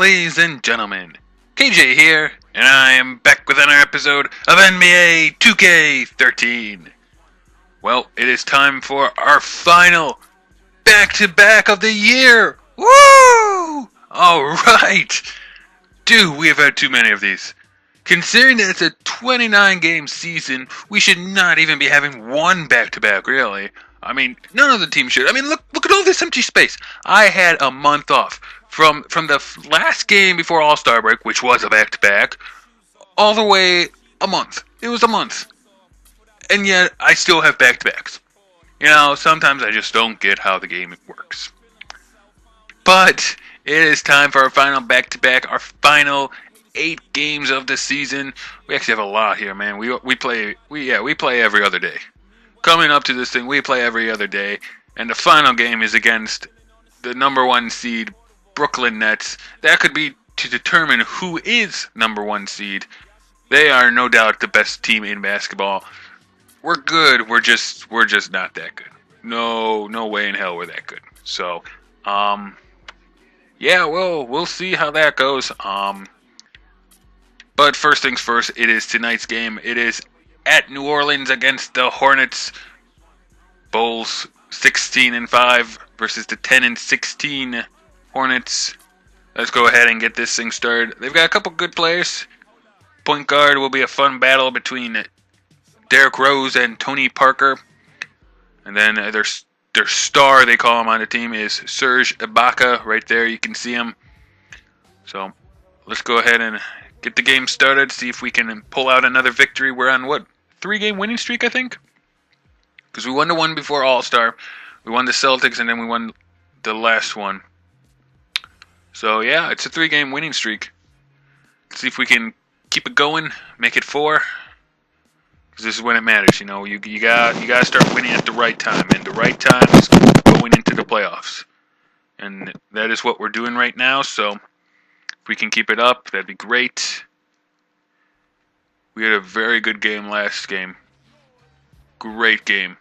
ladies and gentlemen, KJ here, and I am back with another episode of NBA 2K13. Well, it is time for our final back-to-back of the year! Woo! Alright! Dude, we have had too many of these. Considering that it's a 29-game season, we should not even be having one back-to-back, really. I mean, none of the teams should. I mean, look at all this empty space. I had a month off from the last game before All-Star break, which was a back-to-back, all the way a month. It was a month. And yet, I still have back-to-backs. You know, sometimes I just don't get how the game works. But it is time for our final back-to-back, our final 8 games of the season. We actually have a lot here, man. We play every other day. Coming up to this thing, we play every other day, and the final game is against the number 1 seed Brooklyn Nets. That could be to determine who is number 1 seed. They are no doubt the best team in basketball. We're good. We're just not that good. No way in hell we're that good. So, yeah, we'll see how that goes. But first things first, it is tonight's game. It is at New Orleans against the Hornets. Bulls 16-5 versus the 10-16 Hornets. Let's go ahead and get this thing started. They've got a couple good players. Point guard will be a fun battle between Derrick Rose and Tony Parker. And then their star, they call him on the team, is Serge Ibaka. Right there, you can see him. So let's go ahead and get the game started, see if we can pull out another victory. We're on, 3-game winning streak, I think? Because we won the one before All-Star. We won the Celtics, and then we won the last one. So, yeah, it's a 3-game winning streak. Let's see if we can keep it going, make it 4. Because this is when it matters, you know. You gotta start winning at the right time. And the right time is going into the playoffs. And that is what we're doing right now, so if we can keep it up, that'd be great. We had a very good game last game. Great game.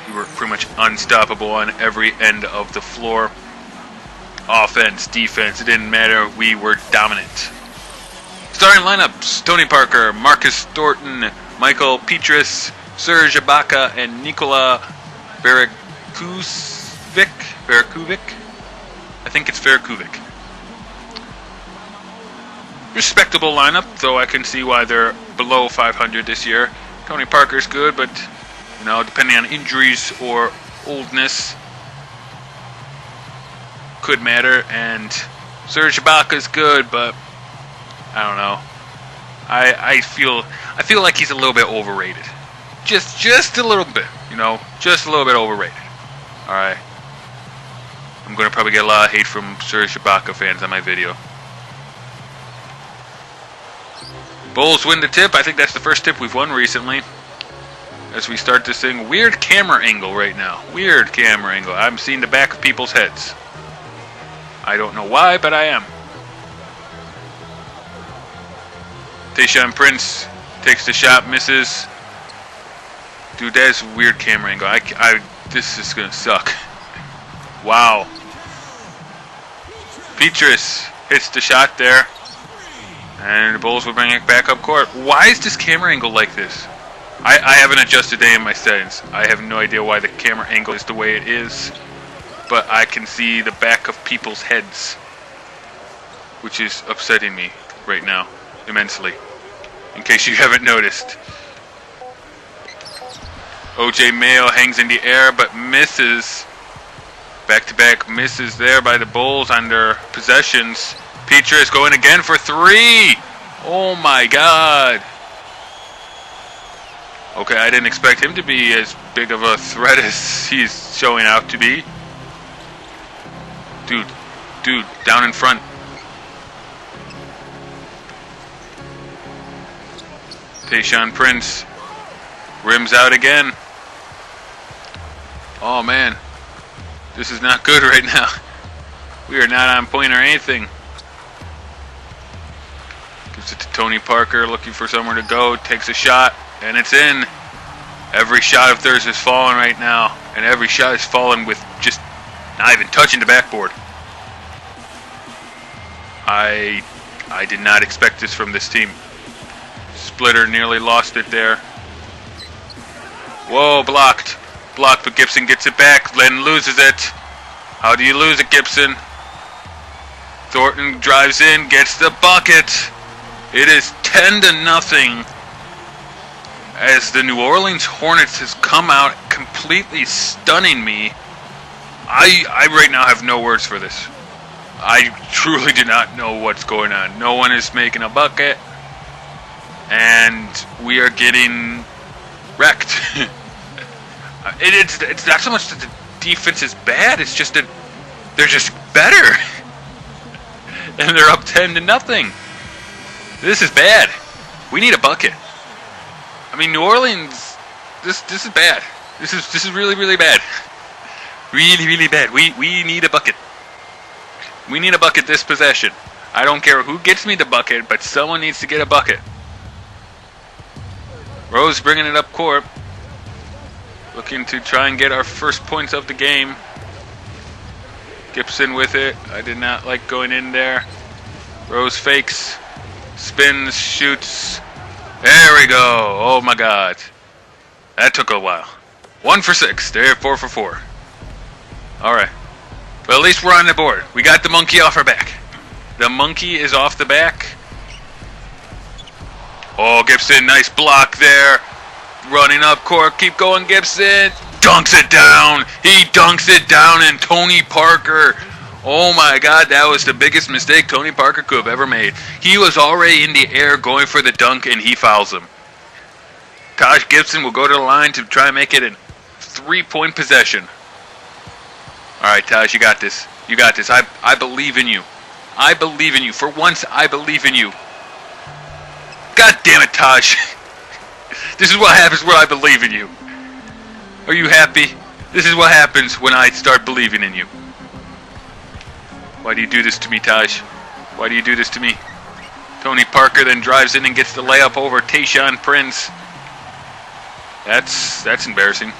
We were pretty much unstoppable on every end of the floor. Offense, defense, it didn't matter. We were dominant. Starting lineups: Tony Parker, Marcus Thornton, Michael Petrus, Serge Ibaka, and Nikola Barakuvic. I think it's Barakuvic. Respectable lineup, though I can see why they're below 500 this year. Tony Parker's good, but, you know, depending on injuries or oldness, could matter. And Serge Ibaka's good, but I don't know. I feel like he's a little bit overrated. Just a little bit, you know, just a little bit overrated. All right. I'm gonna probably get a lot of hate from Serge Ibaka fans on my video. Bulls win the tip. I think that's the first tip we've won recently. As we start this thing. Weird camera angle right now. Weird camera angle. I'm seeing the back of people's heads. I don't know why, but I am. Tayshaun Prince takes the shot, misses. Dude, that is a weird camera angle. This is gonna suck. Wow. Petrus hits the shot there. And the Bulls will bring it back up court. Why is this camera angle like this? I haven't adjusted any of my settings. I have no idea why the camera angle is the way it is. But I can see the back of people's heads. Which is upsetting me right now. Immensely. In case you haven't noticed. O.J. Mayo hangs in the air but misses. Back-to-back misses there by the Bulls on their possessions. Petrus going again for 3. Oh my God. Okay, I didn't expect him to be as big of a threat as he's showing out to be. Dude, down in front. Tayshaun Prince rims out again. Oh man, this is not good right now. We are not on point or anything. Gives it to Tony Parker, looking for somewhere to go. Takes a shot, and it's in. Every shot of theirs is falling right now, and every shot is falling with just not even touching the backboard. I did not expect this from this team. Splitter nearly lost it there. Whoa, blocked. Blocked, but Gibson gets it back. Then loses it. How do you lose it, Gibson? Thornton drives in, gets the bucket. It is 10-0 as the New Orleans Hornets has come out completely stunning me. I right now have no words for this. I truly do not know what's going on. No one is making a bucket, and we are getting wrecked. It's not so much that the defense is bad, it's just that they're just better. And they're up 10-0. This is bad. We need a bucket. I mean, New Orleans, this is bad. This is really, really bad. Really, really bad. We need a bucket. We need a bucket this possession. I don't care who gets me the bucket, but someone needs to get a bucket. Rose bringing it up court. Looking to try and get our first points of the game. Gibson with it. I did not like going in there. Rose fakes. Spins, shoots. There we go. Oh my God. That took a while. 1 for 6. They're 4 for 4. Alright. But at least we're on the board. We got the monkey off our back. The monkey is off the back. Oh, Gibson, nice block there. Running up court, keep going, Gibson. Dunks it down. He dunks it down, and Tony Parker. Oh my God, that was the biggest mistake Tony Parker could have ever made. He was already in the air going for the dunk, and he fouls him. Taj Gibson will go to the line to try and make it a 3-point possession. All right, Taj, you got this. You got this. I believe in you. I believe in you. For once, I believe in you. God damn it, Taj. This is what happens when I believe in you. Are you happy? This is what happens when I start believing in you. Why do you do this to me, Taj? Why do you do this to me? Tony Parker then drives in and gets the layup over Tayshaun Prince. That's embarrassing.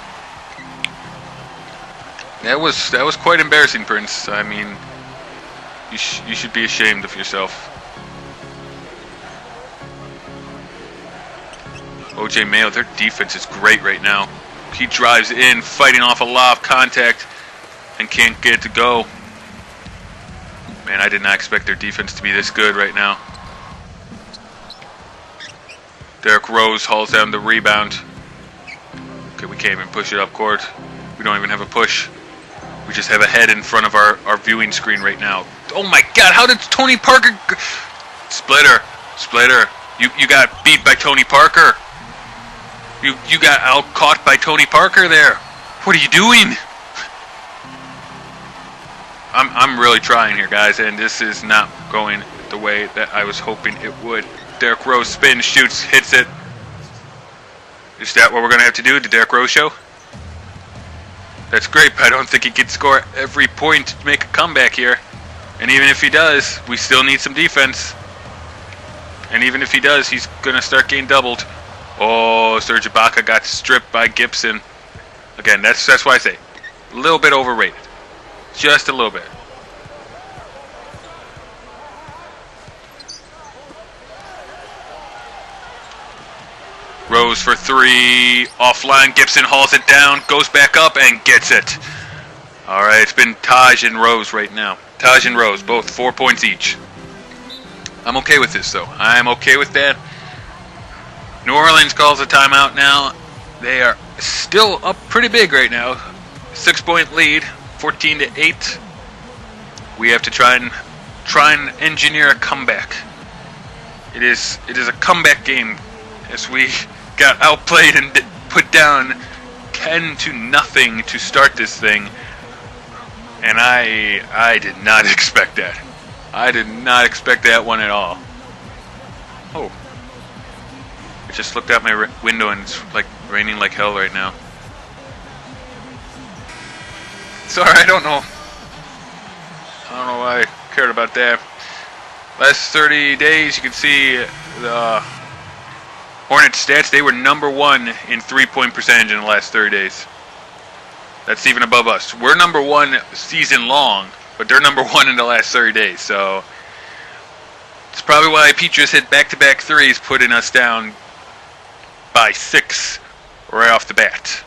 That was quite embarrassing, Prince. I mean, you should be ashamed of yourself. OJ Mayo, their defense is great right now. He drives in, fighting off a lot of contact, and can't get it to go. Man, I did not expect their defense to be this good right now. Derrick Rose hauls down the rebound. Okay, we can't even push it up court. We don't even have a push. We just have a head in front of our viewing screen right now. Oh my God, how did Tony Parker... Splitter, you got beat by Tony Parker. You got out-caught by Tony Parker there. What are you doing? I'm really trying here, guys, and this is not going the way that I was hoping it would. Derrick Rose spins, shoots, hits it. Is that what we're going to have to do, the Derrick Rose show? That's great, but I don't think he can score every point to make a comeback here. And even if he does, we still need some defense. And even if he does, he's going to start getting doubled. Oh, Serge Ibaka got stripped by Gibson. Again, that's why I say a little bit overrated. Just a little bit. Rose for 3. Offline, Gibson hauls it down, goes back up, and gets it. Alright, it's been Taj and Rose right now. Taj and Rose, both 4 points each. I'm okay with this, though. I'm okay with that. New Orleans calls a timeout now. They are still up pretty big right now. 6-point lead, 14-8. We have to try and engineer a comeback. It is a comeback game as we got outplayed and put down 10-0 to start this thing. And I did not expect that. I did not expect that one at all. Oh. I just looked out my window and it's like raining like hell right now. Sorry, I don't know why I cared about that. Last 30 days, you can see the Hornets stats. They were number 1 in 3-point percentage in the last 30 days. That's even above us. We're number 1 season long, but they're number 1 in the last 30 days. So It's probably why Petrus hit back-to-back threes, putting us down by 6 right off the bat.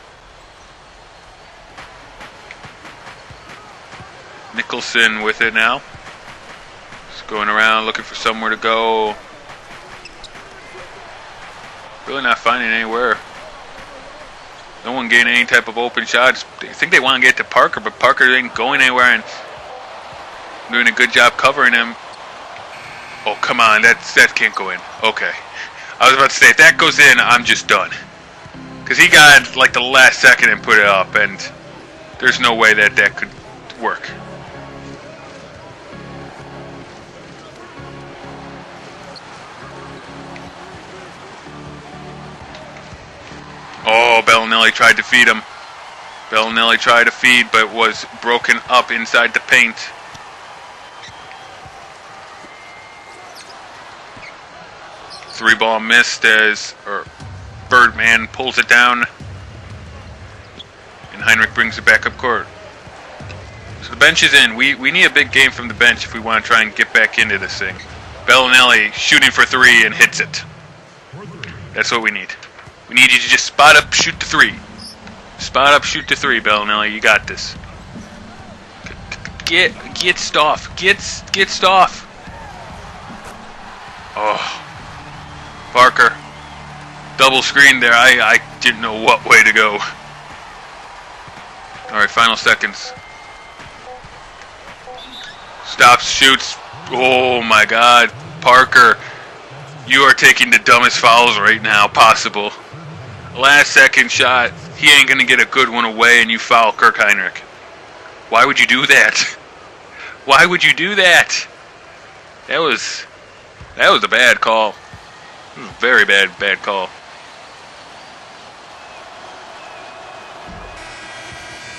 Nicholson with it now. Just going around looking for somewhere to go. Really not finding anywhere. No one getting any type of open shots. I think they want to get to Parker, but Parker ain't going anywhere and doing a good job covering him. Oh, come on. That can't go in. Okay. I was about to say, if that goes in, I'm just done. Because he got like the last second and put it up, and there's no way that could work. Oh, Bellinelli tried to feed him. Bellinelli tried to feed, but was broken up inside the paint. Three ball missed as Birdman pulls it down. And Heinrich brings it back up court. So the bench is in. We need a big game from the bench if we want to try and get back into this thing. Bellinelli shooting for 3 and hits it. That's what we need. We need you to just spot up, shoot the 3. Spot up, shoot the 3, Bellinelli. You got this. Get Stoff. Get Stoff. Oh. Parker. Double screen there. I didn't know what way to go. Alright, final seconds. Stops, shoots. Oh my god. Parker, you are taking the dumbest fouls right now possible. Last second shot. He ain't going to get a good one away and you foul Kirk Heinrich. Why would you do that? Why would you do that? That was a bad call. Very bad call.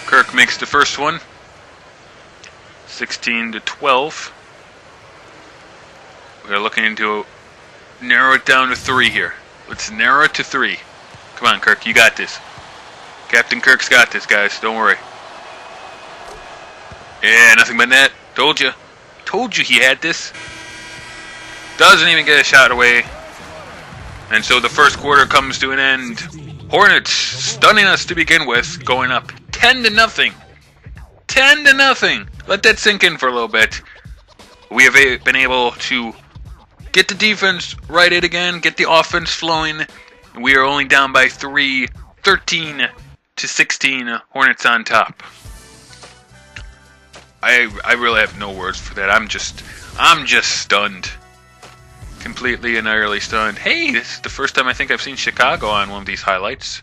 Kirk makes the first one. 16-12. We're looking to narrow it down to 3 here. Let's narrow it to 3. Come on, Kirk, you got this. Captain Kirk's got this, guys. Don't worry. Yeah, nothing but net. Told you. Told you he had this. Doesn't even get a shot away. And so the first quarter comes to an end. Hornets stunning us to begin with, going up 10-0. 10-0. Let that sink in for a little bit. We have been able to get the defense righted again, get the offense flowing. We are only down by 3, 13-16. Hornets on top. I really have no words for that. I'm just stunned. Completely and utterly stunned. Hey, this is the first time I think I've seen Chicago on one of these highlights.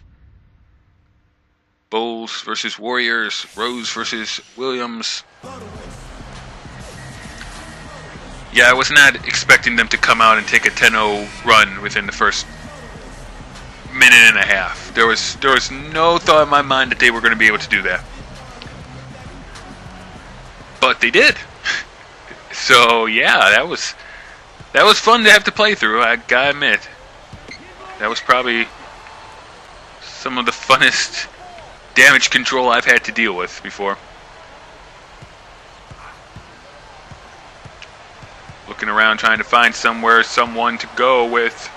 Bulls versus Warriors. Rose versus Williams. Yeah, I was not expecting them to come out and take a 10-0 run within the first minute and a half. There was no thought in my mind that they were going to be able to do that. But they did. So yeah, that was fun to have to play through, I gotta admit. That was probably some of the funnest damage control I've had to deal with before. Looking around trying to find someone to go with.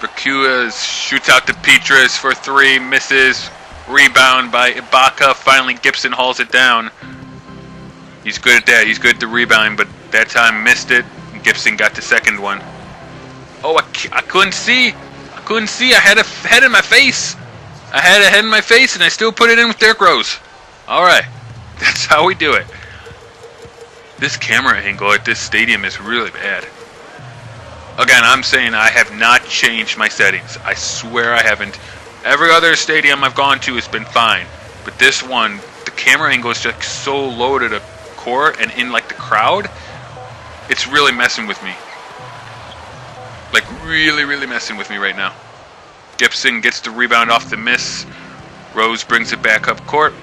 Bercuas shoots out to Petrus for 3, misses. Rebound by Ibaka. Finally Gibson hauls it down. He's good at that. He's good at the rebound, but that time missed it. Gibson got the second one. Oh, I couldn't see. I couldn't see. I had a head in my face. I had a head in my face, and I still put it in with Derrick Rose. All right. That's how we do it. This camera angle at this stadium is really bad. Again, I'm saying I have not changed my settings. I swear I haven't. Every other stadium I've gone to has been fine. But this one, the camera angle is just so low to the court and in like the crowd. It's really messing with me. Like really messing with me right now. Gibson gets the rebound off the miss. Rose brings it back up court.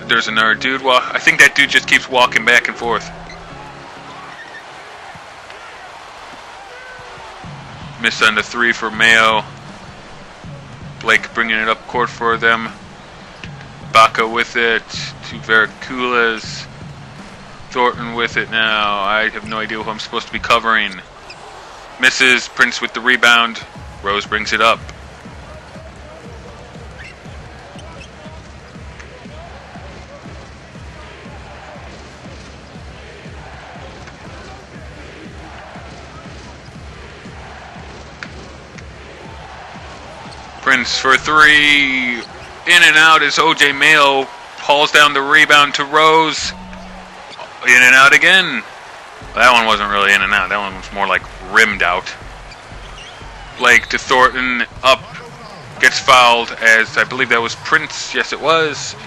There's another dude. Well, I think that dude just keeps walking back and forth. Miss on the 3 for Mayo. Blake bringing it up court for them. Baca with it. To Veracruz. Thornton with it now. I have no idea who I'm supposed to be covering. Misses. Prince with the rebound. Rose brings it up. Prince for three. In and out as OJ Mayo hauls down the rebound to Rose. In and out again. That one wasn't really in and out. That one was more like rimmed out. Blake to Thornton. Up. Gets fouled as I believe that was Prince. Yes, it was.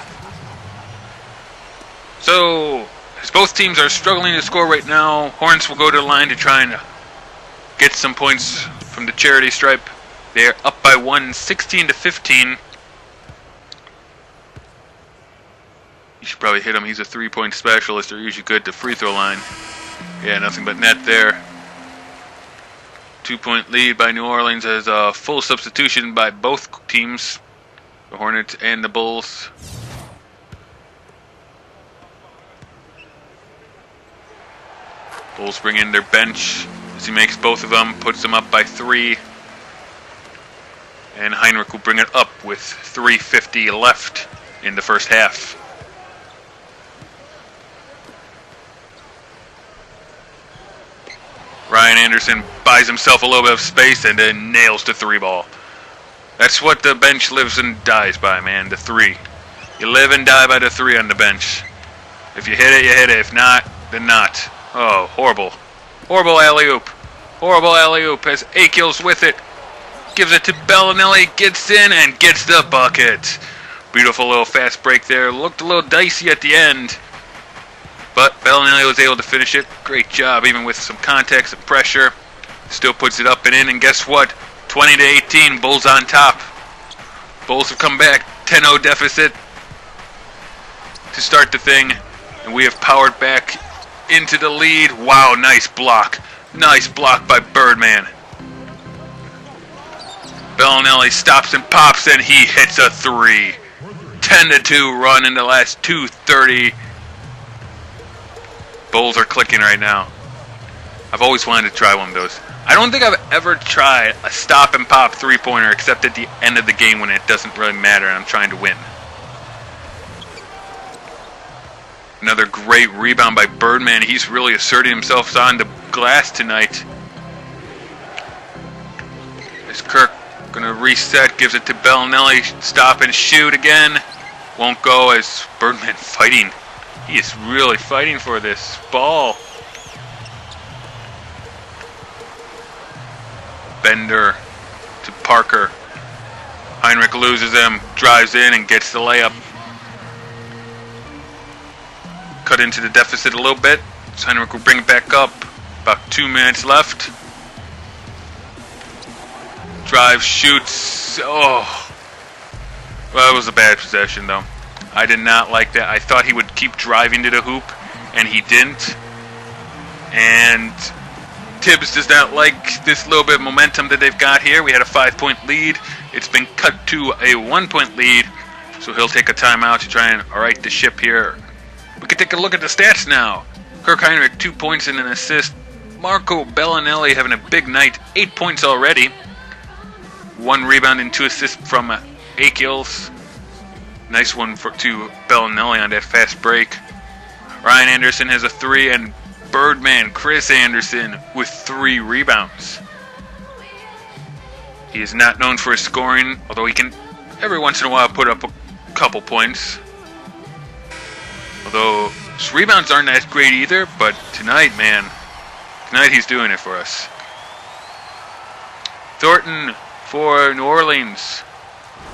So, as both teams are struggling to score right now, Hornets will go to the line to try and get some points from the charity stripe. They're up by 1, 16-15. You should probably hit him. He's a three-point specialist. They're usually good at the free throw line. Yeah, nothing but net there. 2-point lead by New Orleans as a full substitution by both teams, the Hornets and the Bulls. Bulls bring in their bench as he makes both of them, puts them up by 3. And Heinrich will bring it up with 3:50 left in the first half. Ryan Anderson buys himself a little bit of space and then nails the three ball. That's what the bench lives and dies by, man, the three. You live and die by the three on the bench. If you hit it, you hit it. If not, then not. Oh, horrible. Horrible alley-oop. Horrible alley-oop as Akils with it. Gives it to Bellinelli, gets in and gets the bucket. Beautiful little fast break there. Looked a little dicey at the end, but Bellinelli was able to finish it. Great job, even with some contact, some pressure. Still puts it up and in, and guess what? 20-18, Bulls on top. Bulls have come back, 10-0 deficit to start the thing, and we have powered back into the lead. Wow, nice block. Nice block by Birdman. Bellinelli stops and pops, and he hits a three. 10-2 run in the last 2:30. Bulls are clicking right now. I've always wanted to try one of those. I don't think I've ever tried a stop and pop three-pointer except at the end of the game when it doesn't really matter and I'm trying to win. Another great rebound by Birdman. He's really asserting himself on the glass tonight. As Kirk gonna reset, gives it to Bellinelli. Stop and shoot again. Won't go as Birdman fighting. He is really fighting for this ball. Bender to Parker. Heinrich loses him, drives in and gets the layup. Cut into the deficit a little bit. So Heinrich will bring it back up. About 2 minutes left. Drive, shoots. Oh. Well, it was a bad possession, though. I did not like that. I thought he would keep driving to the hoop, and he didn't. And Tibbs does not like this little bit of momentum that they've got here. We had a 5-point lead. It's been cut to a 1-point lead, so he'll take a timeout to try and right the ship here. We can take a look at the stats now. Kirk Heinrich, 2 points and an assist. Marco Bellinelli having a big night, 8 points already. 1 rebound and 2 assists from Akils. Nice one to Bellinelli on that fast break. Ryan Anderson has a 3, and Birdman, Chris Anderson, with 3 rebounds. He is not known for his scoring, although he can every once in a while put up a couple points. Although his rebounds aren't that great either, but tonight, man, tonight he's doing it for us. Thornton for New Orleans.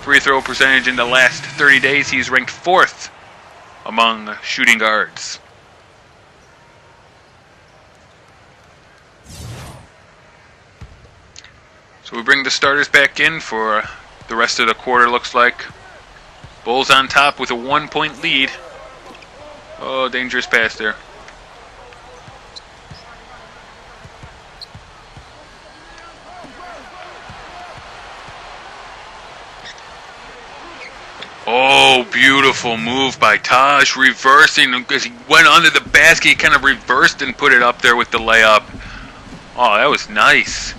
Free throw percentage in the last 30 days, he's ranked 4th among shooting guards. So we bring the starters back in for the rest of the quarter, looks like. Bulls on top with a 1-point lead. Oh, dangerous pass there. Oh, Oh, beautiful move by Taj, reversing as he went under the basket. He kind of reversed and put it up there with the layup. Oh, that was nice.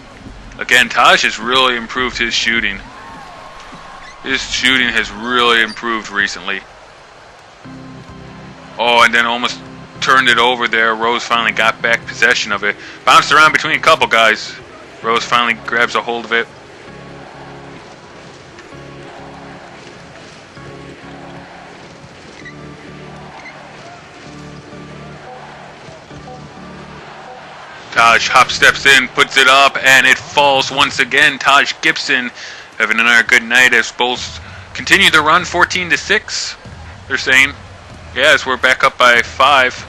Again, Taj has really improved his shooting. His shooting has really improved recently. Oh, and then almost turned it over there. Rose finally got back possession of it. Bounced around between a couple guys. Rose finally grabs a hold of it. Taj hop steps in, puts it up, and it falls once again. Taj Gibson having another good night as Bulls continue to run 14-6. They're saying, yes, we're back up by 5.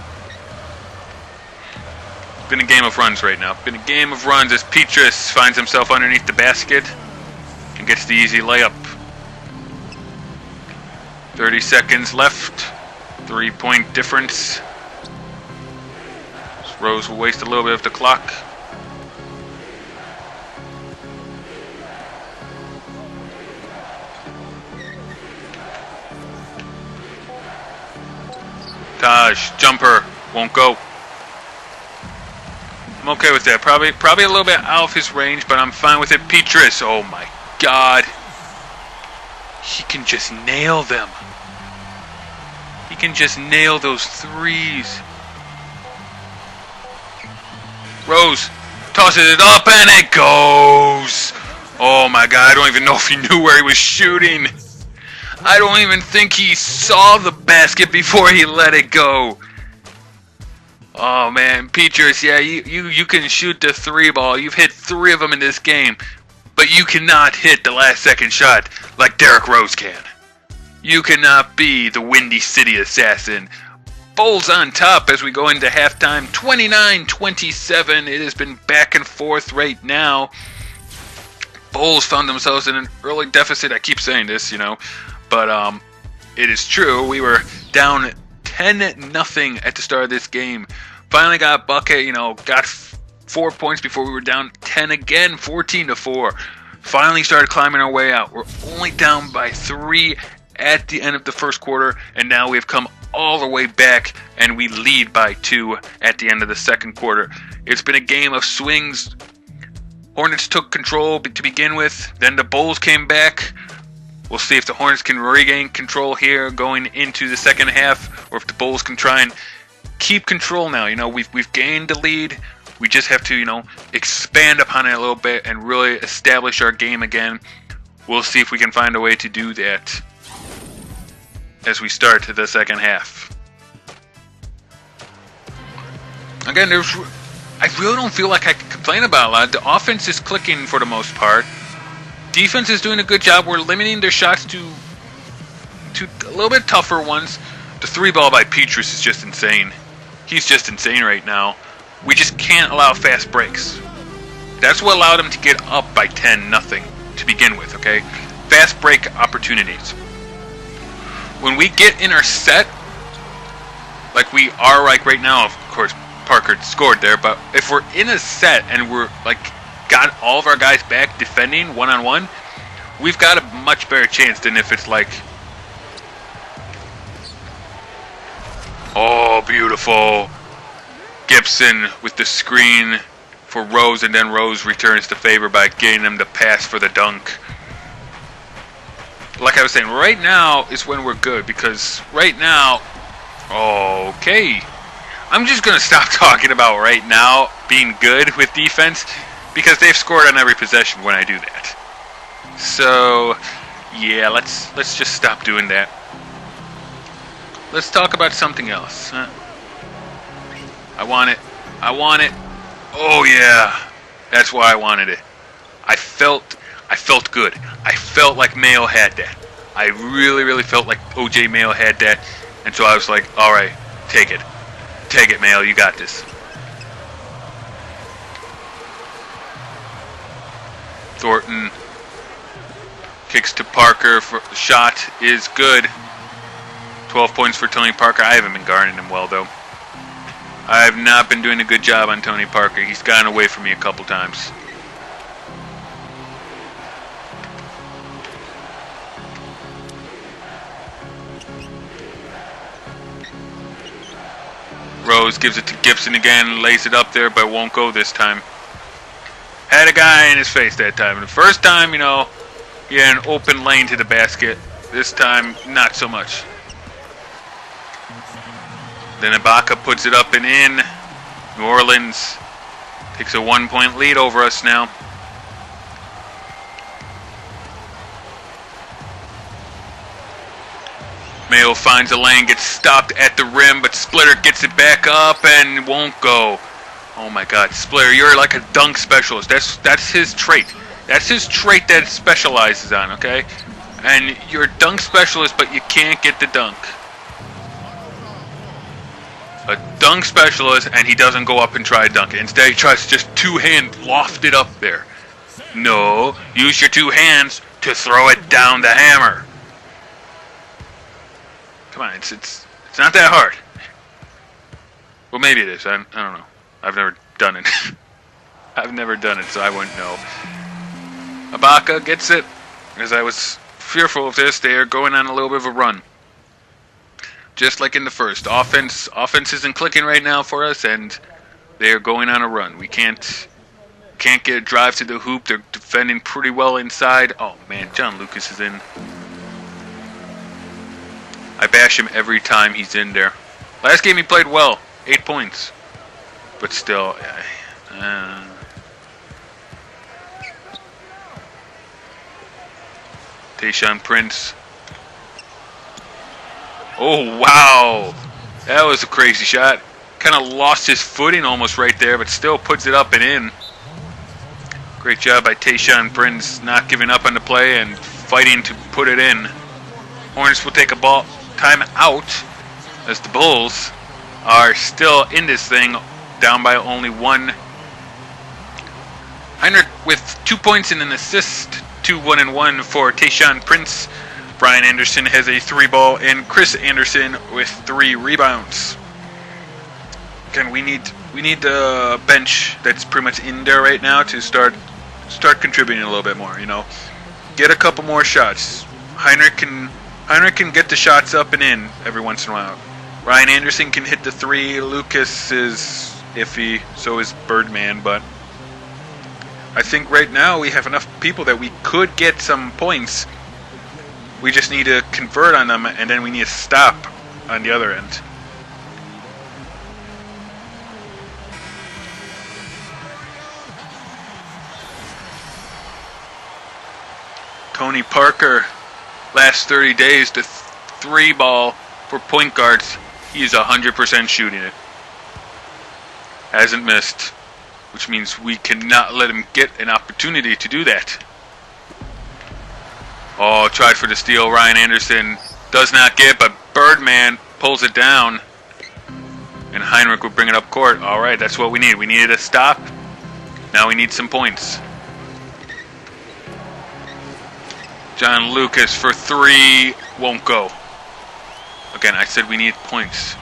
Been a game of runs right now. Been a game of runs as Petrus finds himself underneath the basket and gets the easy layup. 30 seconds left. 3-point difference. Rose will waste a little bit of the clock. Taj, jumper, won't go. I'm okay with that. Probably a little bit out of his range, but I'm fine with it. Petrus, oh my God. He can just nail them. He can just nail those threes. Rose tosses it up and it goes. Oh my God, I don't even know if he knew where he was shooting. I don't even think he saw the basket before he let it go. Oh man, Petrus, yeah, you can shoot the 3 ball. You've hit 3 of them in this game, but you cannot hit the last second shot like Derrick Rose can. You cannot be the Windy City Assassin. Bulls on top as we go into halftime, 29-27. It has been back and forth right now. Bulls found themselves in an early deficit. I keep saying this, but it is true. We were down 10-0 at the start of this game. Finally got a bucket, got 4 points before we were down 10 again, 14-4. Finally started climbing our way out. We're only down by 3 at the end of the first quarter, and now we've come all the way back and we lead by 2 at the end of the second quarter. It's been a game of swings. Hornets took control to begin with, then the Bulls came back. We'll see if the Hornets can regain control here going into the second half, or if the Bulls can try and keep control now. We've gained the lead. We just have to, expand upon it a little bit and really establish our game again. We'll see if we can find a way to do that as we start to the second half. Again, I really don't feel like I can complain about a lot. The offense is clicking for the most part. Defense is doing a good job. We're limiting their shots to a little bit tougher ones. The 3 ball by Petrus is just insane. He's just insane right now. We just can't allow fast breaks. That's what allowed him to get up by 10-0 to begin with, okay? Fast break opportunities. When we get in our set, like we are like right now, of course, Parker scored there, but if we're in a set and we're got all of our guys back defending one-on-one, we've got a much better chance than if it's oh, beautiful. Gibson with the screen for Rose, and then Rose returns the favor by getting him the pass for the dunk. Like I was saying, right now is when we're good, because right now, okay, I'm just going to stop talking about right now being good with defense, because they've scored on every possession when I do that. So, yeah, let's just stop doing that. Let's talk about something else. I want it. Oh yeah, that's why I wanted it. I felt good. I felt like Mayo had that. I really felt like OJ Mayo had that, and so I was like, all right, take it, Mayo, you got this. Thornton kicks to Parker for the shot is good. 12 points for Tony Parker. I haven't been guarding him well though. I have not been doing a good job on Tony Parker. He's gotten away from me a couple times. Rose gives it to Gibson again, lays it up there, but won't go this time. Had a guy in his face that time. The first time, you know, he had an open lane to the basket. This time, not so much. Then Ibaka puts it up and in. New Orleans takes a 1-point lead over us now. Mayo finds a lane, gets stopped at the rim, but Splitter gets it back up and won't go. Oh my God, Splitter, you're like a dunk specialist. That's his trait. That's his trait that it specializes on, okay? And you're a dunk specialist, but you can't get the dunk. A dunk specialist, and he doesn't go up and try to dunk it. Instead, he tries to just two-hand loft it up there. No, use your two hands to throw it down the hammer. Come on, it's not that hard. Well, maybe it is. I don't know. I've never done it. I've never done it, so I wouldn't know. Ibaka gets it. As I was fearful of this, they are going on a little bit of a run. Just like in the first. Offense isn't clicking right now for us, and they are going on a run. We can't get a drive to the hoop. They're defending pretty well inside. Oh, man, John Lucas is in. I bash him every time he's in there. Last game he played well. 8 points. But still, Tayshaun Prince. Oh, wow. That was a crazy shot. Kind of lost his footing almost right there, but still puts it up and in. Great job by Tayshaun Prince, not giving up on the play and fighting to put it in. Hornets will take a ball time out as the Bulls are still in this thing, down by only one. Heinrich with 2 points and an assist, 1-1 for Tayshaun Prince. Brian Anderson has a 3-ball, and Chris Anderson with 3 rebounds. Again, we need the bench that's pretty much in there right now to start contributing a little bit more. You know, get a couple more shots. Heinrich can get the shots up and in every once in a while. Ryan Anderson can hit the 3. Lucas is iffy, so is Birdman, but I think right now we have enough people that we could get some points. We just need to convert on them, and then we need to stop on the other end. Tony Parker, last 30 days, the 3-ball for point guards. He's 100% shooting it. Hasn't missed, which means we cannot let him get an opportunity to do that. Oh, tried for the steal. Ryan Anderson does not get, but Birdman pulls it down. And Heinrich will bring it up court. All right, that's what we need. We needed a stop. Now we need some points. John Lucas for 3 won't go. Again, I said we need points.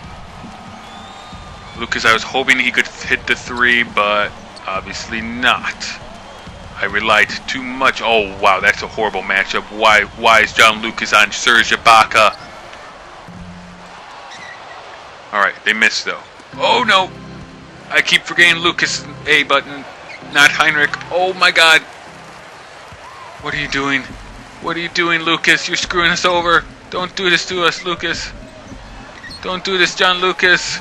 Lucas, I was hoping he could hit the 3, but obviously not. I relied too much. Oh, wow, that's a horrible matchup. Why is John Lucas on Serge Ibaka? All right, they missed, though. Oh, no. I keep forgetting Lucas' A button, not Heinrich. Oh, my God. What are you doing? What are you doing, Lucas? You're screwing us over. Don't do this to us, Lucas. Don't do this, John Lucas.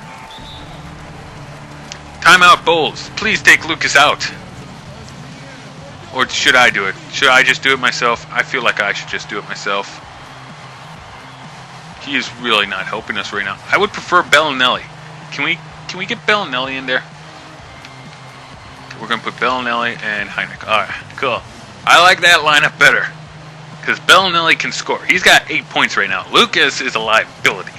Timeout, Bulls. Please take Lucas out. Or should I do it? Should I just do it myself? I feel like I should just do it myself. He is really not helping us right now. I would prefer Bellinelli. Can we get Bellinelli in there? We're going to put Bellinelli and Heinrich. Alright, cool. I like that lineup better. Because Bellinelli can score. He's got 8 points right now. Lucas is a liability.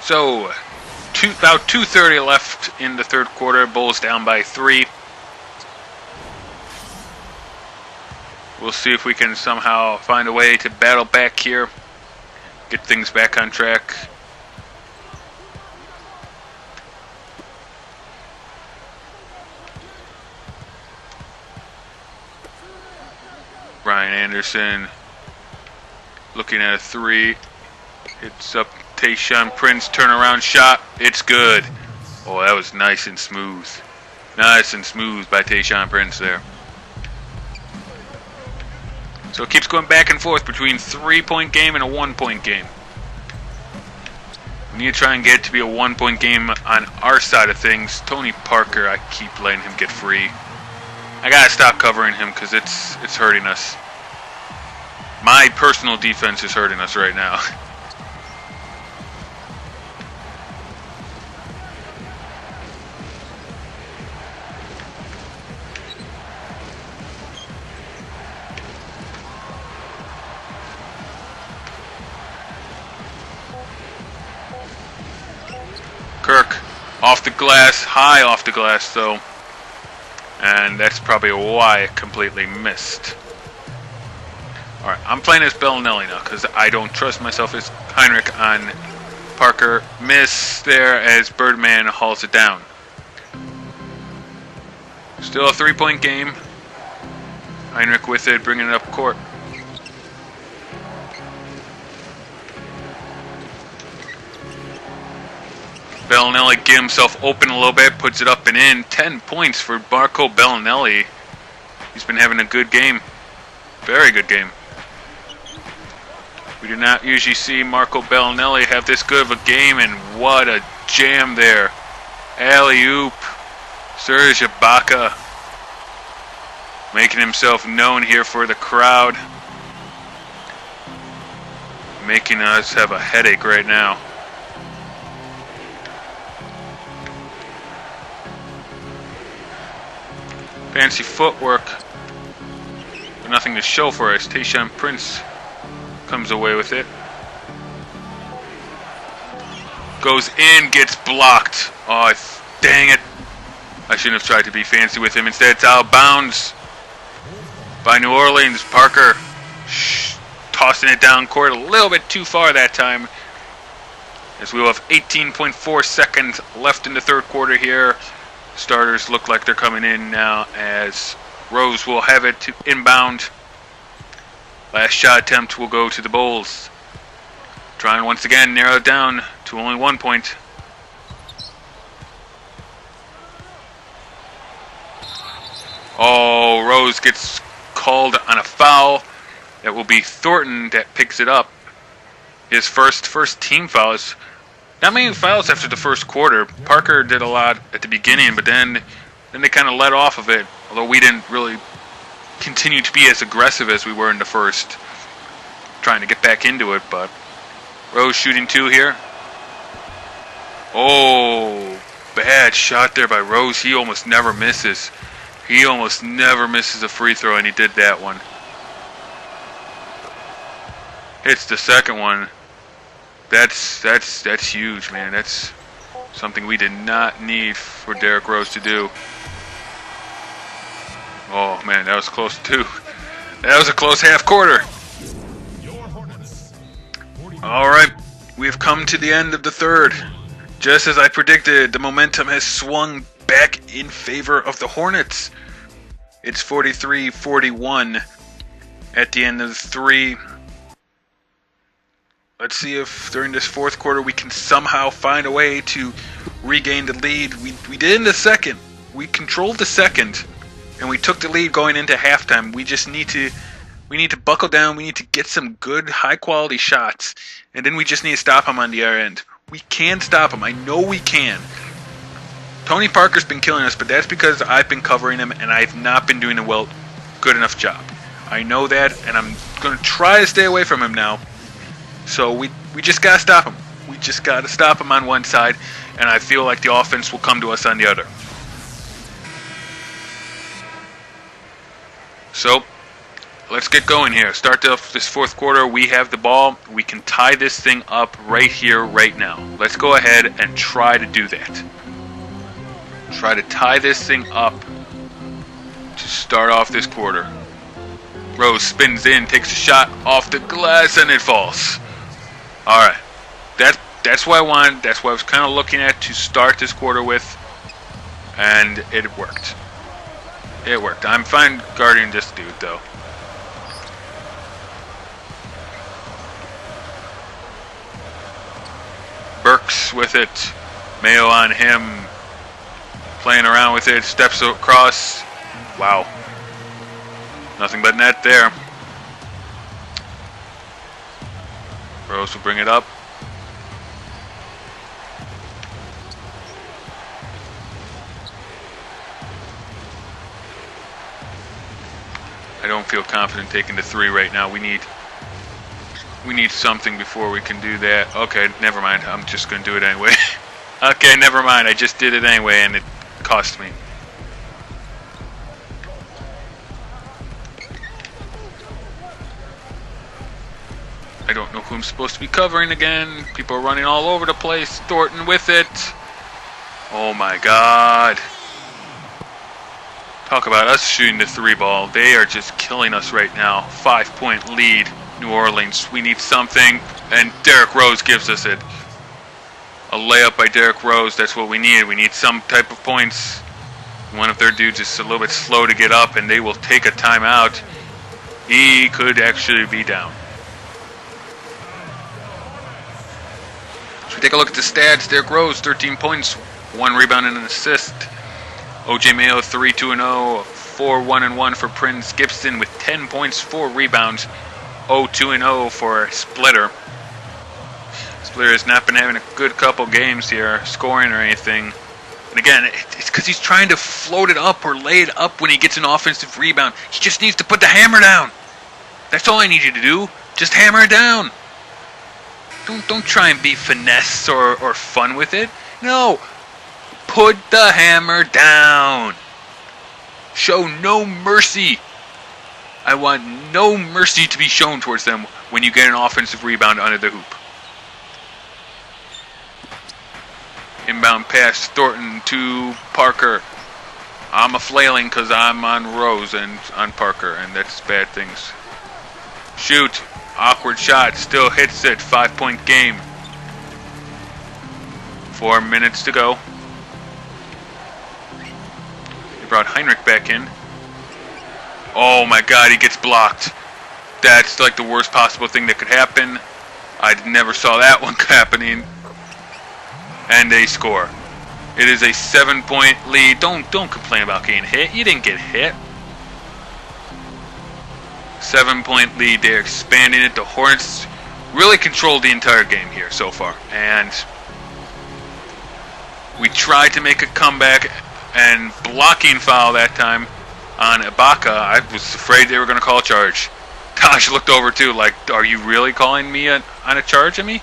So, about 2:30 left in the third quarter. Bulls down by 3. We'll see if we can somehow find a way to battle back here. Get things back on track. Ryan Anderson looking at a three. Hits up Tayshaun Prince, turnaround shot. It's good. Oh, that was nice and smooth. Nice and smooth by Tayshaun Prince there. So it keeps going back and forth between 3-point game and a 1-point game. We need to try and get it to be a 1-point game on our side of things. Tony Parker, I keep letting him get free. I gotta stop covering him because it's hurting us. My personal defense is hurting us right now. Kirk off the glass, high off the glass though. And that's probably why I completely missed. Alright, I'm playing as Bellinelli now because I don't trust myself as Heinrich on Parker. Miss there as Birdman hauls it down. Still a 3-point game. Heinrich with it, bringing it up court. Bellinelli get himself open a little bit, puts it up and in. 10 points for Marco Bellinelli. He's been having a good game. Very good game. We do not usually see Marco Bellinelli have this good of a game, and what a jam there. Alley-oop. Serge Ibaka making himself known here for the crowd. Making us have a headache right now. Fancy footwork, but nothing to show for us. Tayshaun Prince comes away with it. Goes in, gets blocked. Oh, dang it. I shouldn't have tried to be fancy with him. Instead, it's out of bounds by New Orleans. Parker tossing it down court a little bit too far that time. As we will have 18.4 seconds left in the third quarter here. Starters look like they're coming in now as Rose will have it to inbound. Last shot attempt will go to the Bulls. Trying once again narrow it down to only 1 point. Oh, Rose gets called on a foul. That will be Thornton that picks it up. His first team foul. Not many fouls after the first quarter. Parker did a lot at the beginning, but then they kind of let off of it. Although we didn't really continue to be as aggressive as we were in the first. Trying to get back into it, but Rose shooting 2 here. Oh, bad shot there by Rose. He almost never misses. He almost never misses a free throw, and he did that one. Hits the second one. That's huge, man. That's something we did not need for Derrick Rose to do. Oh man, that was close too. That was a close half quarter. All right, we've come to the end of the third. Just as I predicted, the momentum has swung back in favor of the Hornets. It's 43-41 at the end of the 3. Let's see if during this fourth quarter we can somehow find a way to regain the lead. We did in the second. We controlled the second, and we took the lead going into halftime. We just need to buckle down. We need to get some good, high-quality shots, and then we just need to stop them on the other end. We can stop them. I know we can. Tony Parker's been killing us, but that's because I've been covering him, and I've not been doing a good enough job. I know that, and I'm going to try to stay away from him now. So we just got to stop him. We just got to stop him on one side, and I feel like the offense will come to us on the other. So let's get going here. Start off this fourth quarter. We have the ball. We can tie this thing up right here, right now. Let's go ahead and try to do that. Try to tie this thing up to start off this quarter. Rose spins in, takes a shot off the glass, and it falls. Alright, that's what I wanted. That's what I was kind of looking at to start this quarter with, and it worked. It worked. I'm fine guarding this dude, though. Burks with it. Mayo on him. Playing around with it. Steps across. Wow. Nothing but net there. Rose will bring it up. I don't feel confident taking the 3 right now. We need something before we can do that. Okay, never mind. I'm just going to do it anyway. Okay, never mind. I just did it anyway, and it cost me. I don't know who I'm supposed to be covering again. People are running all over the place. Thornton with it. Oh my God. Talk about us shooting the 3 ball. They are just killing us right now. 5-point lead, New Orleans. We need something, and Derrick Rose gives us it. A layup by Derrick Rose, that's what we need. We need some type of points. One of their dudes is a little bit slow to get up, and they will take a timeout. He could actually be down. So we take a look at the stats. Derrick Rose, 13 points, 1 rebound and an assist. OJ Mayo 3-2-0, 4-1-1 for Prince Gibson with 10 points, 4 rebounds, 0-2-0 for Splitter. Splitter has not been having a good couple games here, scoring or anything. And again, it's because he's trying to float it up or lay it up when he gets an offensive rebound. He just needs to put the hammer down. That's all I need you to do. Just hammer it down. Don't try and be finesse or fun with it. No. Put the hammer down. Show no mercy. I want no mercy to be shown towards them when you get an offensive rebound under the hoop. Inbound pass, Thornton to Parker. I'm a flailing because I'm on Rose and on Parker, and that's bad things. Shoot. Awkward shot. Still hits it. 5-point game. 4 minutes to go. Brought Heinrich back in. Oh my God, he gets blocked. That's like the worst possible thing that could happen. I never saw that one happening. And they score. It is a 7-point lead. Don't complain about getting hit. You didn't get hit. 7-point lead. They're expanding it. The Hornets really controlled the entire game here so far. And we tried to make a comeback. And blocking foul that time on Ibaka. I was afraid they were going to call a charge. Tosh looked over too, like, are you really calling me on a charge at me?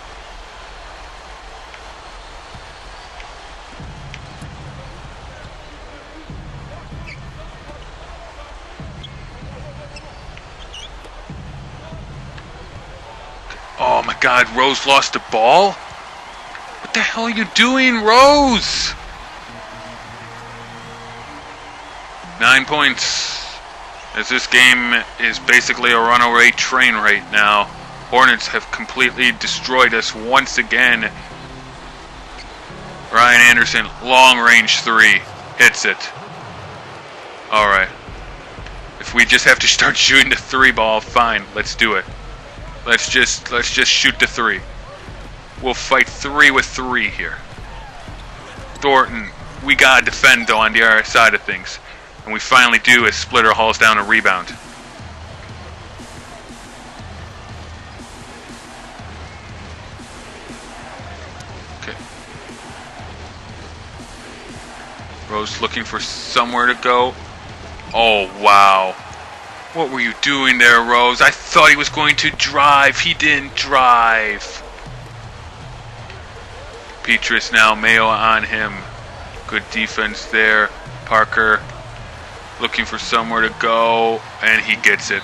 Oh my God, Rose lost the ball? What the hell are you doing, Rose? 9 points, as this game is basically a runaway train right now. Hornets have completely destroyed us once again. Ryan Anderson, long range 3, hits it. Alright. If we just have to start shooting the 3 ball, fine, let's do it. Let's just shoot the 3. We'll fight 3 with 3 here. Thornton, we gotta defend though on the other side of things. And we finally do as Splitter hauls down a rebound. Okay. Rose looking for somewhere to go. Oh, wow. What were you doing there, Rose? I thought he was going to drive. He didn't drive. Petrus now, Mayo on him. Good defense there. Parker looking for somewhere to go, and he gets it.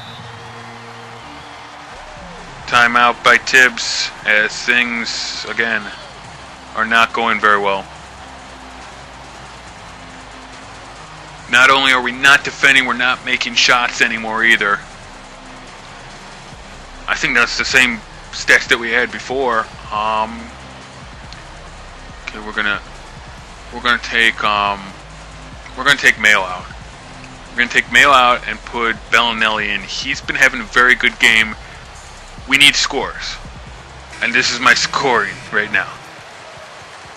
Timeout by Tibbs, as things, again, are not going very well. Not only are we not defending, we're not making shots anymore either. I think that's the same stats that we had before. Okay, we're gonna take Mayo out. We're going to take Mayo out and put Bellinelli in. He's been having a very good game. We need scores. And this is my scoring right now.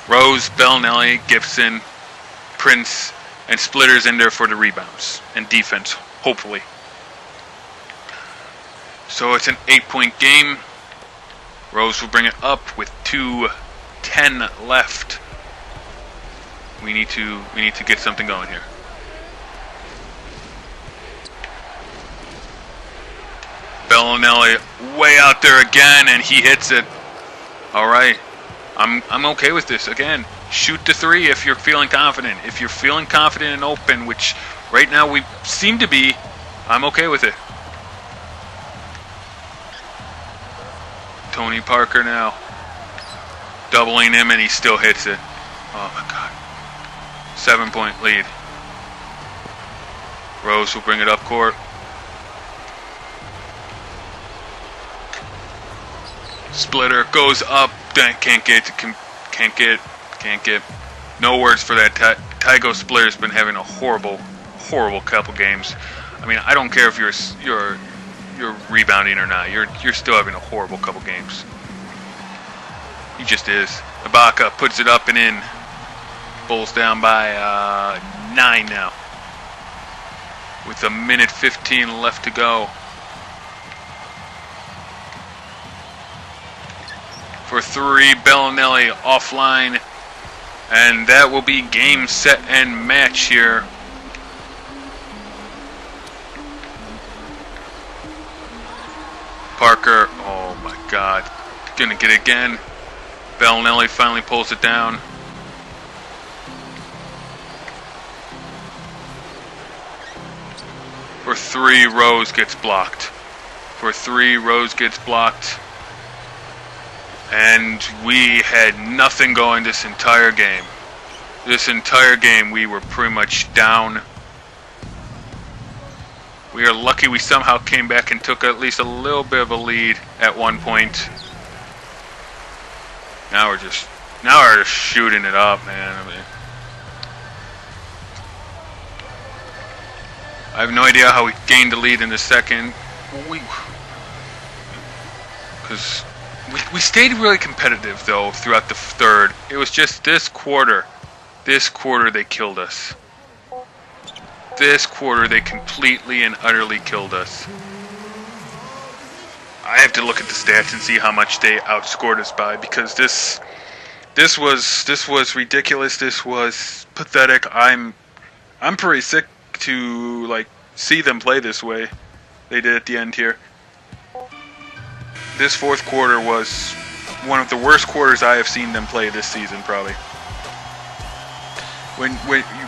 Rose, Bellinelli, Gibson, Prince, and Splitter's in there for the rebounds and defense, hopefully. So it's an 8-point game. Rose will bring it up with 2:10 left. We need to get something going here. Bellinelli way out there again, and he hits it. All right, I'm okay with this. Again, shoot the three if you're feeling confident. If you're feeling confident and open, which right now we seem to be, I'm okay with it. Tony Parker now doubling him, and he still hits it. Oh my God. 7-point lead. Rose will bring it up court. Splitter goes up. Can't get. No words for that. Tygo Splitter's been having a horrible couple games. I mean, I don't care if you're rebounding or not. You're still having a horrible couple games. He just is. Ibaka puts it up and in. Bulls down by 9 now, with 1:15 left to go. For 3, Bellinelli offline, and that will be game, set, and match here. Parker, oh my God, gonna get it again. Bellinelli finally pulls it down. For 3, Rose gets blocked. And we had nothing going this entire game. We were pretty much down. We are lucky we somehow came back and took at least a little bit of a lead at one point. Now we're just shooting it up, man. I mean, I have no idea how we gained the lead in the second. Because we stayed really competitive, though, throughout the third. It was just this quarter they killed us. This quarter they completely and utterly killed us. I have to look at the stats and see how much they outscored us by, because this was ridiculous. This was pathetic. I'm pretty sick to see them play this way. They did at the end here. This fourth quarter was one of the worst quarters I have seen them play this season, probably.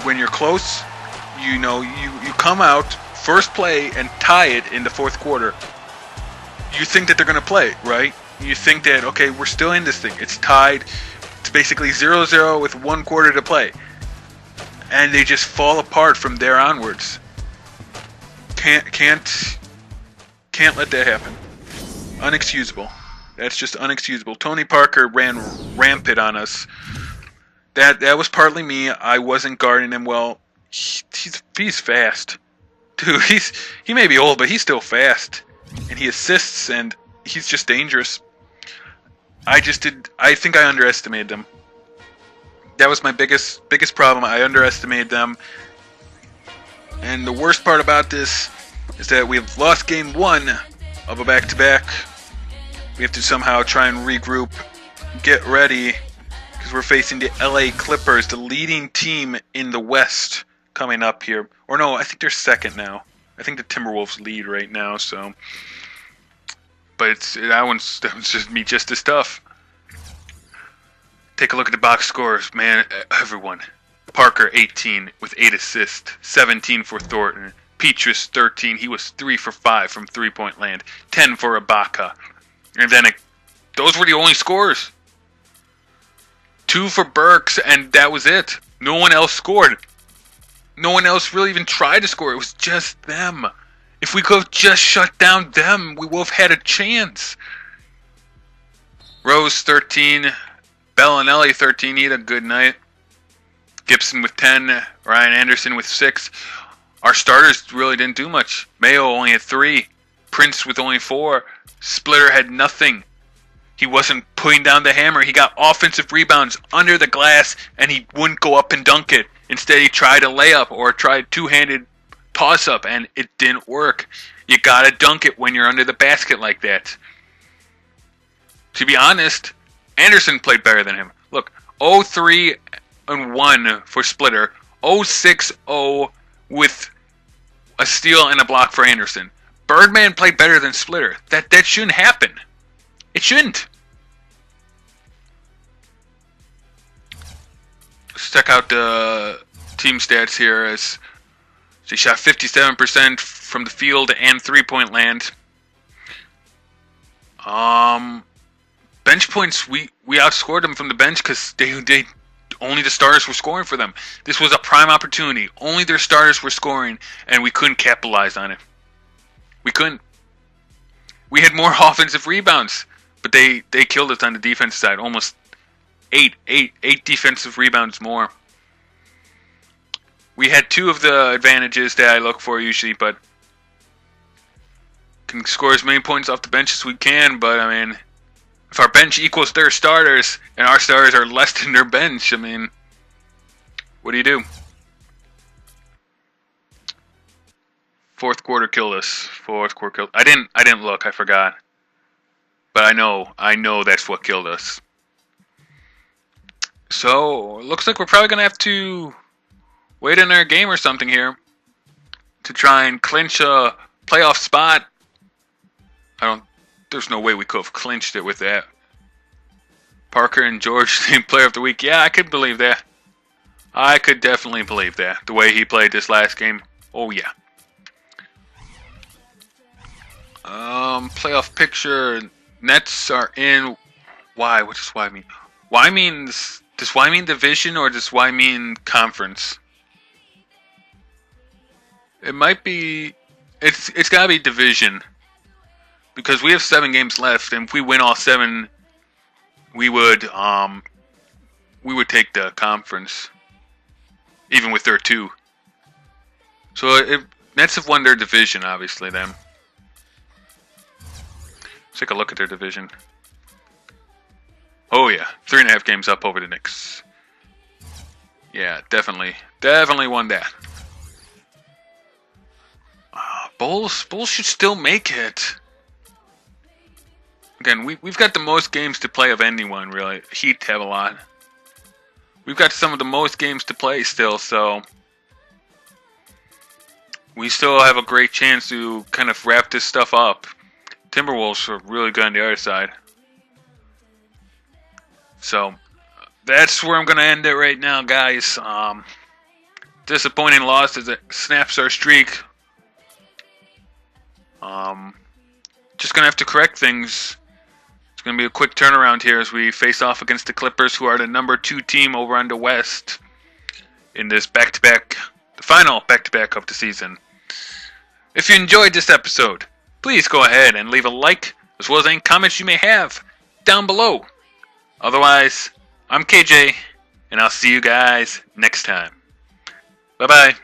When you're close, you come out first play and tie it in the fourth quarter. You think that they're going to play, right? You think that, okay, we're still in this thing. It's tied. It's basically 0-0 with 1 quarter to play. And they just fall apart from there onwards. Can't let that happen. Unexcusable. That's just unexcusable. Tony Parker ran rampant on us. That was partly me. I wasn't guarding him well. He's fast. Dude, he may be old, but he's still fast. And he assists, and he's just dangerous. I think I underestimated them. That was my biggest problem. I underestimated them. And the worst part about this is that we've lost game 1 of a back-to-back. We have to somehow try and regroup, get ready, because we're facing the LA Clippers, the leading team in the West, coming up here. Or no, I think they're second now. I think the Timberwolves lead right now, so. But that one's just as tough. Take a look at the box scores, man. Everyone. Parker, 18 with 8 assists, 17 for Thornton. Petrus, 13. He was 3 for 5 from three-point land. 10 for Ibaka. And then those were the only scores. 2 for Burks, and that was it. No one else scored. No one else really even tried to score. It was just them. If we could have just shut down them, we would have had a chance. Rose, 13. Bellinelli, 13. He had a good night. Gibson with 10. Ryan Anderson with 6. Our starters really didn't do much. Mayo only had 3. Prince with only 4. Splitter had nothing. He wasn't putting down the hammer. He got offensive rebounds under the glass, and he wouldn't go up and dunk it. Instead, he tried a layup or tried two-handed toss-up, and it didn't work. You gotta dunk it when you're under the basket like that. To be honest, Anderson played better than him. Look, 0-3-1 for Splitter, 0-6-0 with a steal and a block for Anderson. Birdman played better than Splitter. That shouldn't happen. It shouldn't. Let's check out the team stats here. As they shot 57% from the field and three-point land. Bench points, we outscored them from the bench because they only the starters were scoring for them. This was a prime opportunity. Only their starters were scoring, and we couldn't capitalize on it. We couldn't. We had more offensive rebounds, but they killed us on the defense side. Almost eight defensive rebounds more. We had two of the advantages that I look for usually, but can score as many points off the bench as we can. But I mean, if our bench equals their starters and our starters are less than their bench, I mean, what do you do? Fourth quarter killed us. Fourth quarter killed. I didn't look. I forgot. But I know that's what killed us. So looks like we're probably gonna have to wait in our game or something here to try and clinch a playoff spot. There's no way we could have clinched it with that. Parker and George named Player of the Week. Yeah, I could believe that. I could definitely believe that. The way he played this last game. Oh yeah. Playoff picture. Nets are in. Why? What does Y mean? Y means. Does Y mean division or does Y mean conference? It might be. It's gotta be division. Because we have 7 games left, and if we win all 7, we would take the conference, even with their 2. So Nets have won their division, obviously. Then let's take a look at their division. Oh yeah, 3.5 games up over the Knicks. Yeah, definitely won that. Bulls should still make it. Again, we've got the most games to play of anyone, really. Heat have a lot. We've got some of the most games to play still, so we still have a great chance to kind of wrap this stuff up. Timberwolves are really good on the other side. So that's where I'm going to end it right now, guys. Disappointing loss as it snaps our streak. Just going to have to correct things. It's going to be a quick turnaround here as we face off against the Clippers, who are the number 2 team over on the West in this back-to-back, the final back-to-back of the season. If you enjoyed this episode, please go ahead and leave a like, as well as any comments you may have down below. Otherwise, I'm KJ, and I'll see you guys next time. Bye-bye.